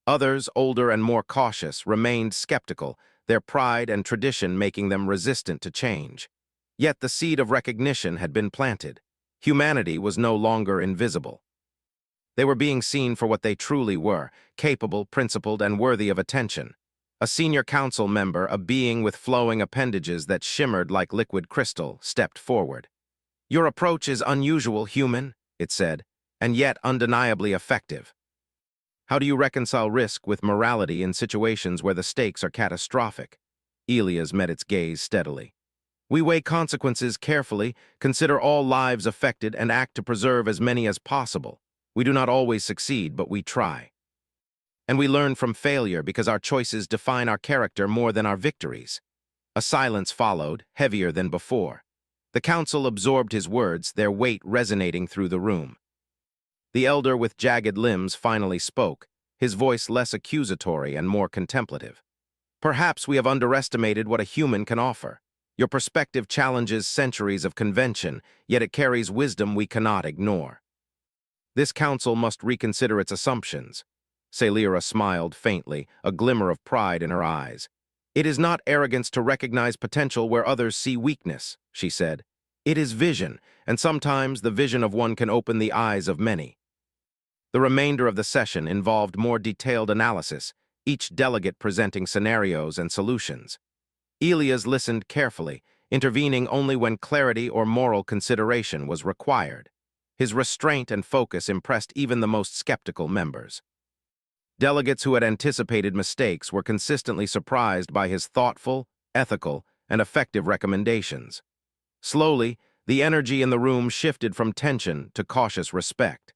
S1: Others, older and more cautious, remained skeptical, their pride and tradition making them resistant to change. Yet the seed of recognition had been planted. Humanity was no longer invisible. They were being seen for what they truly were, capable, principled, and worthy of attention. A senior council member, a being with flowing appendages that shimmered like liquid crystal, stepped forward. "Your approach is unusual, human," it said, "and yet undeniably effective. How do you reconcile risk with morality in situations where the stakes are catastrophic?" Elias met its gaze steadily. "We weigh consequences carefully, consider all lives affected, and act to preserve as many as possible. We do not always succeed, but we try. And we learn from failure because our choices define our character more than our victories." A silence followed, heavier than before. The council absorbed his words, their weight resonating through the room. The elder with jagged limbs finally spoke, his voice less accusatory and more contemplative. "Perhaps we have underestimated what a human can offer. Your perspective challenges centuries of convention, yet it carries wisdom we cannot ignore. This council must reconsider its assumptions." Celira smiled faintly, a glimmer of pride in her eyes. "It is not arrogance to recognize potential where others see weakness," she said. "It is vision, and sometimes the vision of one can open the eyes of many." The remainder of the session involved more detailed analysis, each delegate presenting scenarios and solutions. Elias listened carefully, intervening only when clarity or moral consideration was required. His restraint and focus impressed even the most skeptical members. Delegates who had anticipated mistakes were consistently surprised by his thoughtful, ethical, and effective recommendations. Slowly, the energy in the room shifted from tension to cautious respect.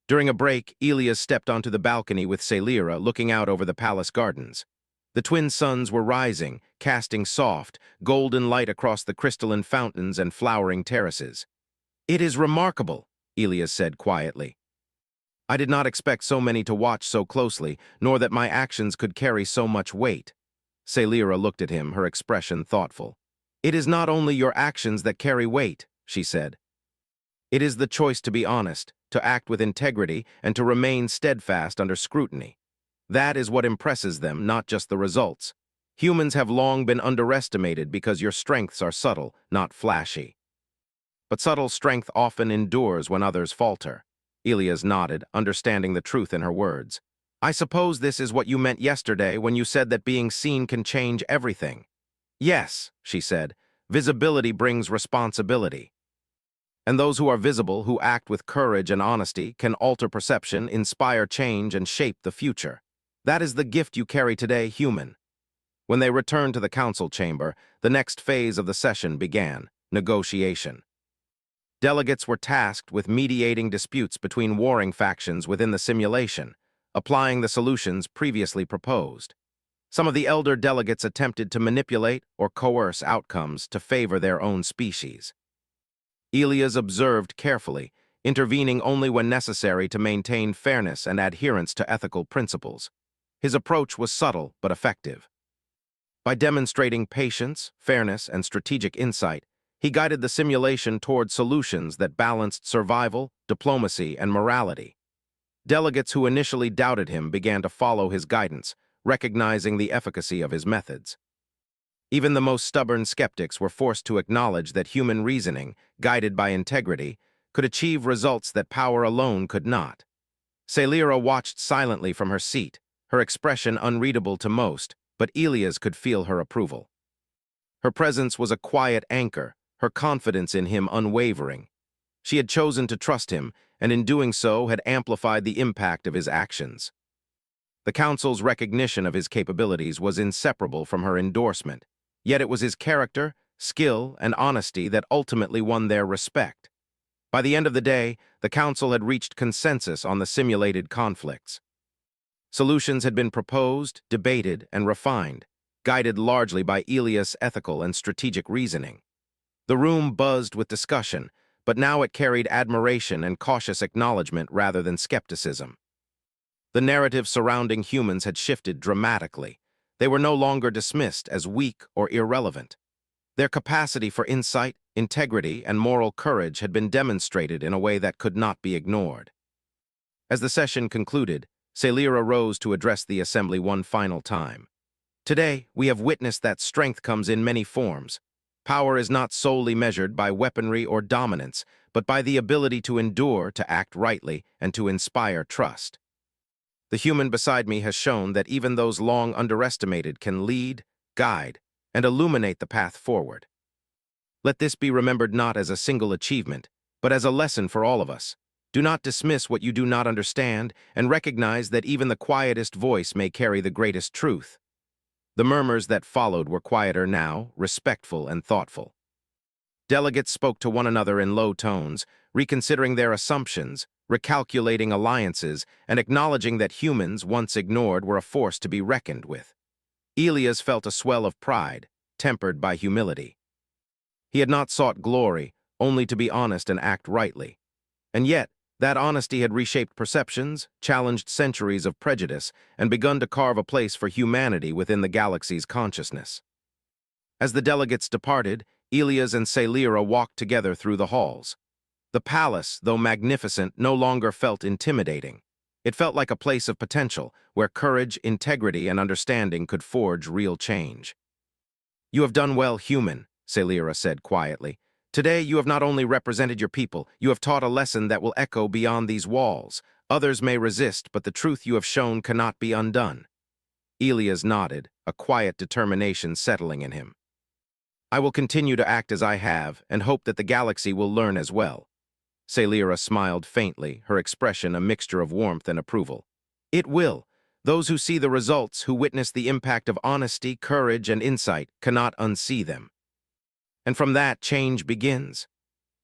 S1: During a break, Elias stepped onto the balcony with Celira, looking out over the palace gardens. The twin suns were rising, casting soft, golden light across the crystalline fountains and flowering terraces. "It is remarkable," Elias said quietly. "I did not expect so many to watch so closely, nor that my actions could carry so much weight." Celira looked at him, her expression thoughtful. "It is not only your actions that carry weight," she said. "It is the choice to be honest, to act with integrity, and to remain steadfast under scrutiny. That is what impresses them, not just the results. Humans have long been underestimated because your strengths are subtle, not flashy. But subtle strength often endures when others falter." Elias nodded, understanding the truth in her words. "I suppose this is what you meant yesterday when you said that being seen can change everything." "Yes," she said, "visibility brings responsibility. And those who are visible, who act with courage and honesty, can alter perception, inspire change, and shape the future. That is the gift you carry today, human." When they returned to the council chamber, the next phase of the session began: negotiation. Delegates were tasked with mediating disputes between warring factions within the simulation, applying the solutions previously proposed. Some of the elder delegates attempted to manipulate or coerce outcomes to favor their own species. Elias observed carefully, intervening only when necessary to maintain fairness and adherence to ethical principles. His approach was subtle but effective. By demonstrating patience, fairness, and strategic insight, he guided the simulation toward solutions that balanced survival, diplomacy, and morality. Delegates who initially doubted him began to follow his guidance, recognizing the efficacy of his methods. Even the most stubborn skeptics were forced to acknowledge that human reasoning, guided by integrity, could achieve results that power alone could not. Celira watched silently from her seat, her expression unreadable to most, but Elias could feel her approval. Her presence was a quiet anchor, her confidence in him unwavering. She had chosen to trust him, and in doing so had amplified the impact of his actions. The council's recognition of his capabilities was inseparable from her endorsement, yet it was his character, skill, and honesty that ultimately won their respect. By the end of the day, the council had reached consensus on the simulated conflicts. Solutions had been proposed, debated, and refined, guided largely by Elias' ethical and strategic reasoning. The room buzzed with discussion, but now it carried admiration and cautious acknowledgement rather than skepticism. The narrative surrounding humans had shifted dramatically. They were no longer dismissed as weak or irrelevant. Their capacity for insight, integrity, and moral courage had been demonstrated in a way that could not be ignored. As the session concluded, Celira rose to address the assembly one final time. Today, we have witnessed that strength comes in many forms. Power is not solely measured by weaponry or dominance, but by the ability to endure, to act rightly, and to inspire trust. The human beside me has shown that even those long underestimated can lead, guide, and illuminate the path forward. Let this be remembered not as a single achievement, but as a lesson for all of us. Do not dismiss what you do not understand, and recognize that even the quietest voice may carry the greatest truth. The murmurs that followed were quieter now, respectful and thoughtful. Delegates spoke to one another in low tones, reconsidering their assumptions, recalculating alliances, and acknowledging that humans, once ignored, were a force to be reckoned with. Elias felt a swell of pride, tempered by humility. He had not sought glory, only to be honest and act rightly. And yet, that honesty had reshaped perceptions, challenged centuries of prejudice, and begun to carve a place for humanity within the galaxy's consciousness. As the delegates departed, Elias and Celira walked together through the halls. The palace, though magnificent, no longer felt intimidating. It felt like a place of potential, where courage, integrity, and understanding could forge real change. "You have done well, human," Celira said quietly. "Today you have not only represented your people, you have taught a lesson that will echo beyond these walls. Others may resist, but the truth you have shown cannot be undone." Elias nodded, a quiet determination settling in him. "I will continue to act as I have, and hope that the galaxy will learn as well." Celira smiled faintly, her expression a mixture of warmth and approval. "It will. Those who see the results, who witness the impact of honesty, courage, and insight, cannot unsee them. And from that, change begins."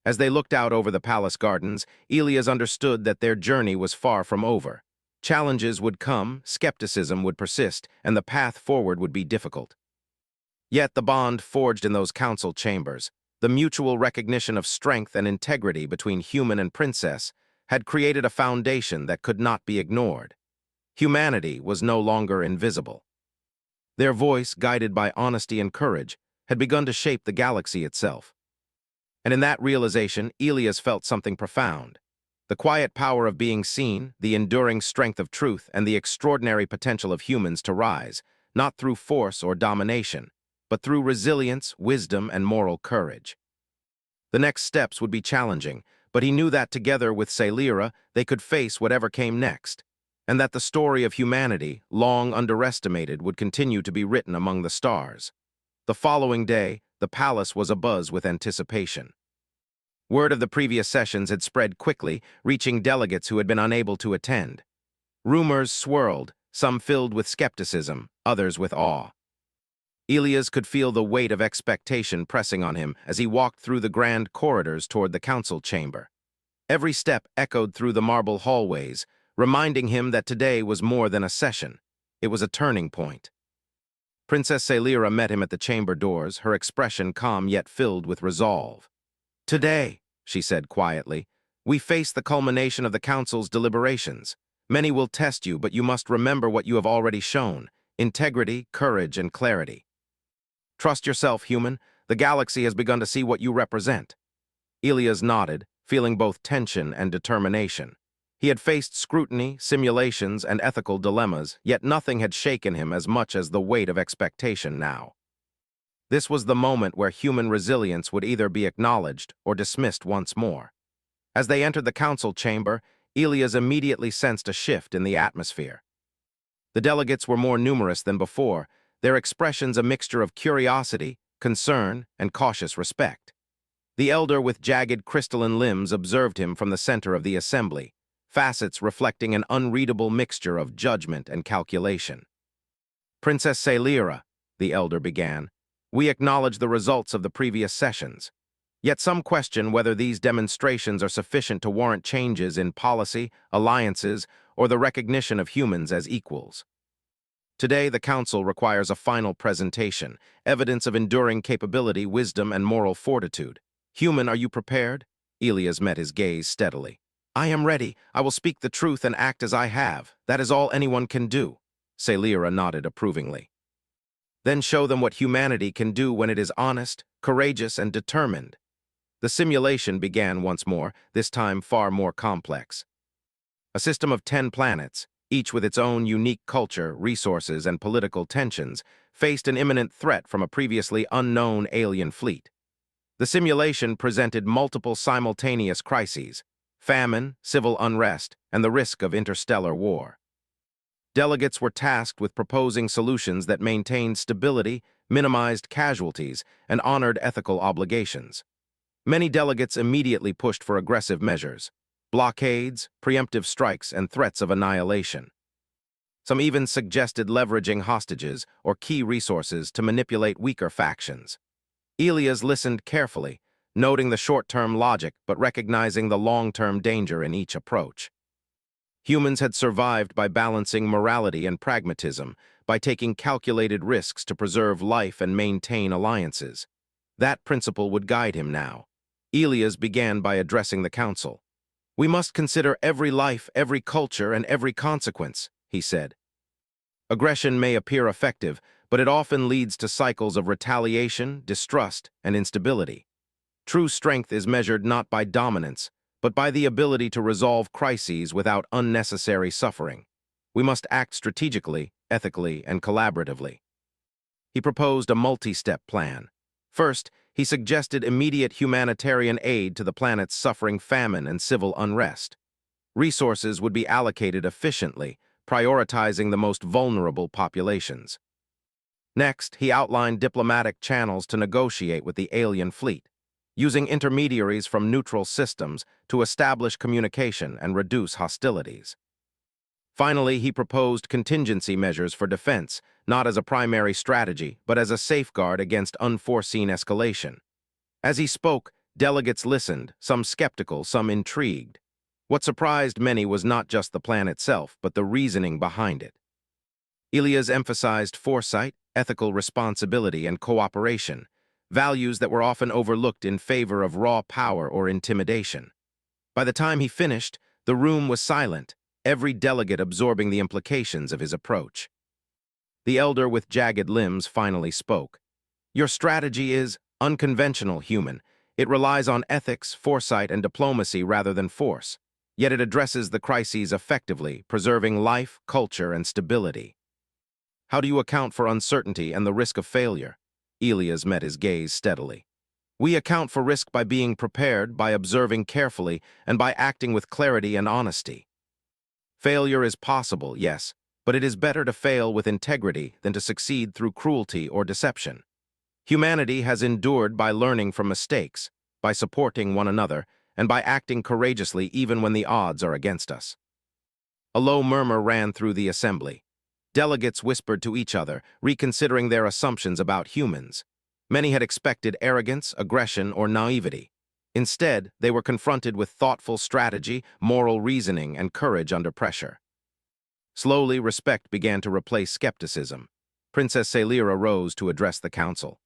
S1: As they looked out over the palace gardens, Elias understood that their journey was far from over. Challenges would come, skepticism would persist, and the path forward would be difficult. Yet the bond forged in those council chambers, the mutual recognition of strength and integrity between human and princess, had created a foundation that could not be ignored. Humanity was no longer invisible. Their voice, guided by honesty and courage, had begun to shape the galaxy itself. And in that realization, Elias felt something profound. The quiet power of being seen, the enduring strength of truth, and the extraordinary potential of humans to rise, not through force or domination, but through resilience, wisdom, and moral courage. The next steps would be challenging, but he knew that together with Celira, they could face whatever came next, and that the story of humanity, long underestimated, would continue to be written among the stars. The following day, the palace was abuzz with anticipation. Word of the previous sessions had spread quickly, reaching delegates who had been unable to attend. Rumors swirled, some filled with skepticism, others with awe. Elias could feel the weight of expectation pressing on him as he walked through the grand corridors toward the council chamber. Every step echoed through the marble hallways, reminding him that today was more than a session. It was a turning point. Princess Celira met him at the chamber doors, her expression calm yet filled with resolve. "Today," she said quietly, "we face the culmination of the council's deliberations. Many will test you, but you must remember what you have already shown: integrity, courage, and clarity. Trust yourself, human. The galaxy has begun to see what you represent." Elias nodded, feeling both tension and determination. He had faced scrutiny, simulations, and ethical dilemmas, yet nothing had shaken him as much as the weight of expectation now. This was the moment where human resilience would either be acknowledged or dismissed once more. As they entered the council chamber, Elias immediately sensed a shift in the atmosphere. The delegates were more numerous than before, their expressions a mixture of curiosity, concern, and cautious respect. The elder with jagged crystalline limbs observed him from the center of the assembly, facets reflecting an unreadable mixture of judgment and calculation. Princess Sailira, the elder began, we acknowledge the results of the previous sessions. Yet some question whether these demonstrations are sufficient to warrant changes in policy, alliances, or the recognition of humans as equals. Today, the Council requires a final presentation, evidence of enduring capability, wisdom, and moral fortitude. Human, are you prepared? Elias met his gaze steadily. I am ready. I will speak the truth and act as I have. That is all anyone can do. Sailira nodded approvingly. Then show them what humanity can do when it is honest, courageous, and determined. The simulation began once more, this time far more complex. A system of 10 planets, each with its own unique culture, resources, and political tensions, faced an imminent threat from a previously unknown alien fleet. The simulation presented multiple simultaneous crises: famine, civil unrest, and the risk of interstellar war. Delegates were tasked with proposing solutions that maintained stability, minimized casualties, and honored ethical obligations. Many delegates immediately pushed for aggressive measures: blockades, preemptive strikes, and threats of annihilation. Some even suggested leveraging hostages or key resources to manipulate weaker factions. Elias listened carefully, noting the short-term logic but recognizing the long-term danger in each approach. Humans had survived by balancing morality and pragmatism, by taking calculated risks to preserve life and maintain alliances. That principle would guide him now. Elias began by addressing the council. We must consider every life, every culture, and every consequence, he said. Aggression may appear effective, but it often leads to cycles of retaliation, distrust, and instability. True strength is measured not by dominance, but by the ability to resolve crises without unnecessary suffering. We must act strategically, ethically, and collaboratively. He proposed a multi-step plan. First, he suggested immediate humanitarian aid to the planets suffering famine and civil unrest. Resources would be allocated efficiently, prioritizing the most vulnerable populations. Next, he outlined diplomatic channels to negotiate with the alien fleet, using intermediaries from neutral systems to establish communication and reduce hostilities. Finally, he proposed contingency measures for defense, not as a primary strategy, but as a safeguard against unforeseen escalation. As he spoke, delegates listened, some skeptical, some intrigued. What surprised many was not just the plan itself, but the reasoning behind it. Elias emphasized foresight, ethical responsibility, and cooperation, values that were often overlooked in favor of raw power or intimidation. By the time he finished, the room was silent, every delegate absorbing the implications of his approach. The elder with jagged limbs finally spoke. Your strategy is unconventional, human. It relies on ethics, foresight, and diplomacy rather than force. Yet it addresses the crises effectively, preserving life, culture, and stability. How do you account for uncertainty and the risk of failure? Elias met his gaze steadily. We account for risk by being prepared, by observing carefully, and by acting with clarity and honesty. Failure is possible, yes, but it is better to fail with integrity than to succeed through cruelty or deception. Humanity has endured by learning from mistakes, by supporting one another, and by acting courageously even when the odds are against us. A low murmur ran through the assembly. Delegates whispered to each other, reconsidering their assumptions about humans. Many had expected arrogance, aggression, or naivety. Instead, they were confronted with thoughtful strategy, moral reasoning, and courage under pressure. Slowly, respect began to replace skepticism. Princess Sailira rose to address the council.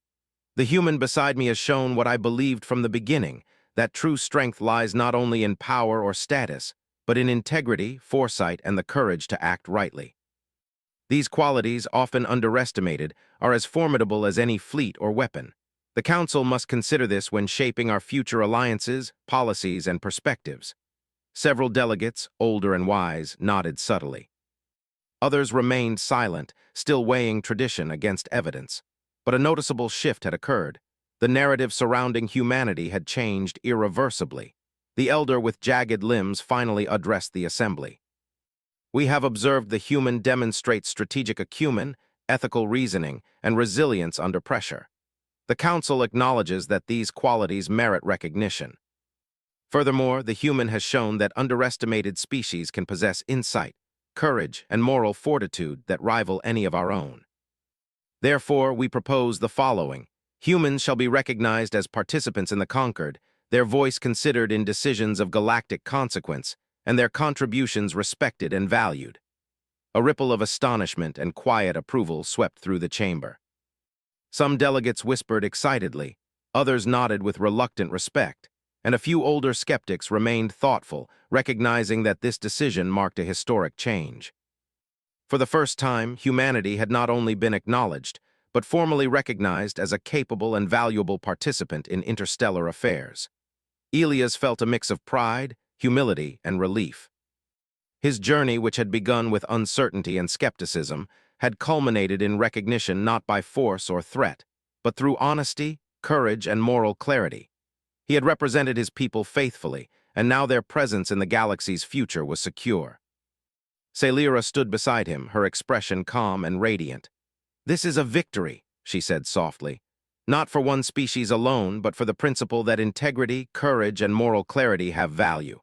S1: The human beside me has shown what I believed from the beginning, that true strength lies not only in power or status, but in integrity, foresight, and the courage to act rightly. These qualities, often underestimated, are as formidable as any fleet or weapon. The Council must consider this when shaping our future alliances, policies, and perspectives. Several delegates, older and wise, nodded subtly. Others remained silent, still weighing tradition against evidence. But a noticeable shift had occurred. The narrative surrounding humanity had changed irreversibly. The elder with jagged limbs finally addressed the assembly. We have observed the human demonstrate strategic acumen, ethical reasoning, and resilience under pressure. The Council acknowledges that these qualities merit recognition. Furthermore, the human has shown that underestimated species can possess insight, courage, and moral fortitude that rival any of our own. Therefore, we propose the following. Humans shall be recognized as participants in the conquered, their voice considered in decisions of galactic consequence, and their contributions respected and valued. A ripple of astonishment and quiet approval swept through the chamber. Some delegates whispered excitedly, others nodded with reluctant respect, and a few older skeptics remained thoughtful, recognizing that this decision marked a historic change. For the first time, humanity had not only been acknowledged, but formally recognized as a capable and valuable participant in interstellar affairs. Elias felt a mix of pride, humility, and relief. His journey, which had begun with uncertainty and skepticism, had culminated in recognition not by force or threat, but through honesty, courage, and moral clarity. He had represented his people faithfully, and now their presence in the galaxy's future was secure. Celira stood beside him, her expression calm and radiant. "This is a victory," she said softly, "not for one species alone, but for the principle that integrity, courage, and moral clarity have value.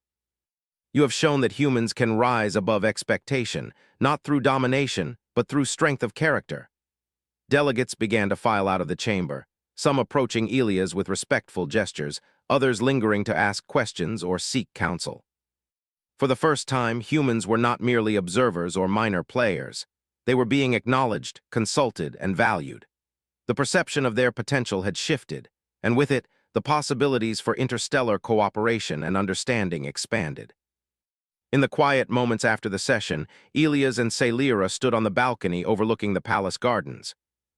S1: You have shown that humans can rise above expectation, not through domination, but through strength of character." Delegates began to file out of the chamber, some approaching Elias with respectful gestures, others lingering to ask questions or seek counsel. For the first time, humans were not merely observers or minor players. They were being acknowledged, consulted, and valued. The perception of their potential had shifted, and with it, the possibilities for interstellar cooperation and understanding expanded. In the quiet moments after the session, Elias and Celira stood on the balcony overlooking the palace gardens.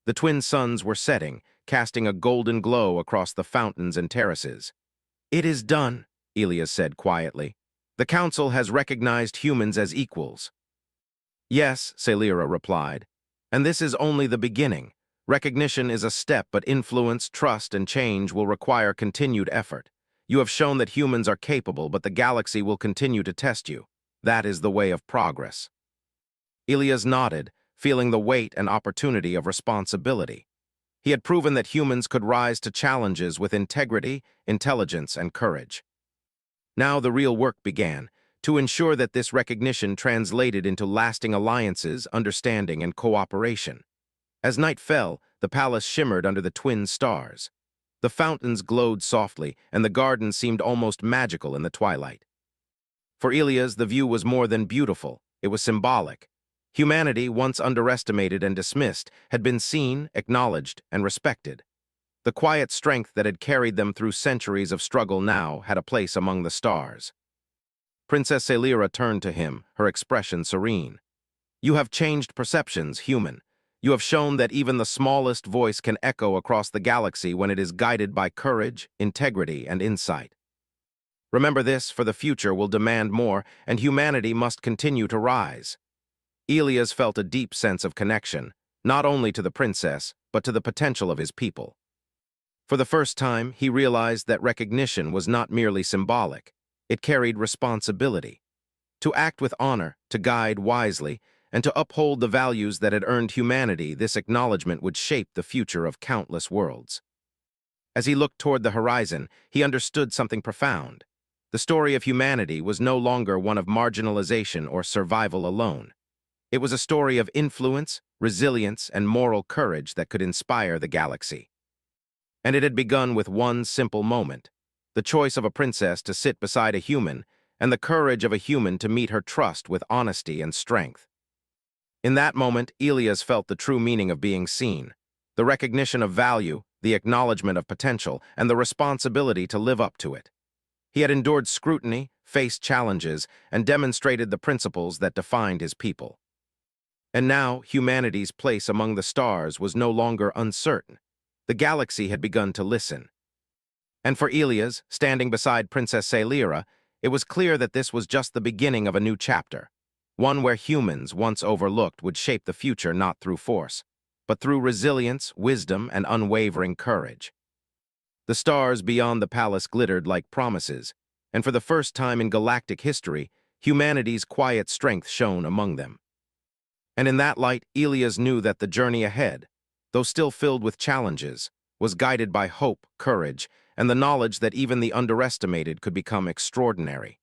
S1: The twin suns were setting, casting a golden glow across the fountains and terraces. "It is done," Elias said quietly. "The Council has recognized humans as equals." "Yes," Celira replied, "and this is only the beginning. Recognition is a step, but influence, trust, and change will require continued effort. You have shown that humans are capable, but the galaxy will continue to test you. That is the way of progress." Elias nodded, feeling the weight and opportunity of responsibility. He had proven that humans could rise to challenges with integrity, intelligence, and courage. Now the real work began, to ensure that this recognition translated into lasting alliances, understanding, and cooperation. As night fell, the palace shimmered under the twin stars. The fountains glowed softly, and the garden seemed almost magical in the twilight. For Elias, the view was more than beautiful, it was symbolic. Humanity, once underestimated and dismissed, had been seen, acknowledged, and respected. The quiet strength that had carried them through centuries of struggle now had a place among the stars. Princess Celira turned to him, her expression serene. "You have changed perceptions, human. You have shown that even the smallest voice can echo across the galaxy when it is guided by courage, integrity, and insight. Remember this, for the future will demand more, and humanity must continue to rise." Elias felt a deep sense of connection, not only to the princess, but to the potential of his people. For the first time, he realized that recognition was not merely symbolic. It carried responsibility. To act with honor, to guide wisely, and to uphold the values that had earned humanity, this acknowledgement would shape the future of countless worlds. As he looked toward the horizon, he understood something profound. The story of humanity was no longer one of marginalization or survival alone. It was a story of influence, resilience, and moral courage that could inspire the galaxy. And it had begun with one simple moment: the choice of a princess to sit beside a human, and the courage of a human to meet her trust with honesty and strength. In that moment, Elias felt the true meaning of being seen, the recognition of value, the acknowledgement of potential, and the responsibility to live up to it. He had endured scrutiny, faced challenges, and demonstrated the principles that defined his people. And now, humanity's place among the stars was no longer uncertain. The galaxy had begun to listen. And for Elias, standing beside Princess Celira, it was clear that this was just the beginning of a new chapter, one where humans, once overlooked, would shape the future not through force, but through resilience, wisdom, and unwavering courage. The stars beyond the palace glittered like promises, and for the first time in galactic history, humanity's quiet strength shone among them. And in that light, Elias knew that the journey ahead, though still filled with challenges, was guided by hope, courage, and the knowledge that even the underestimated could become extraordinary.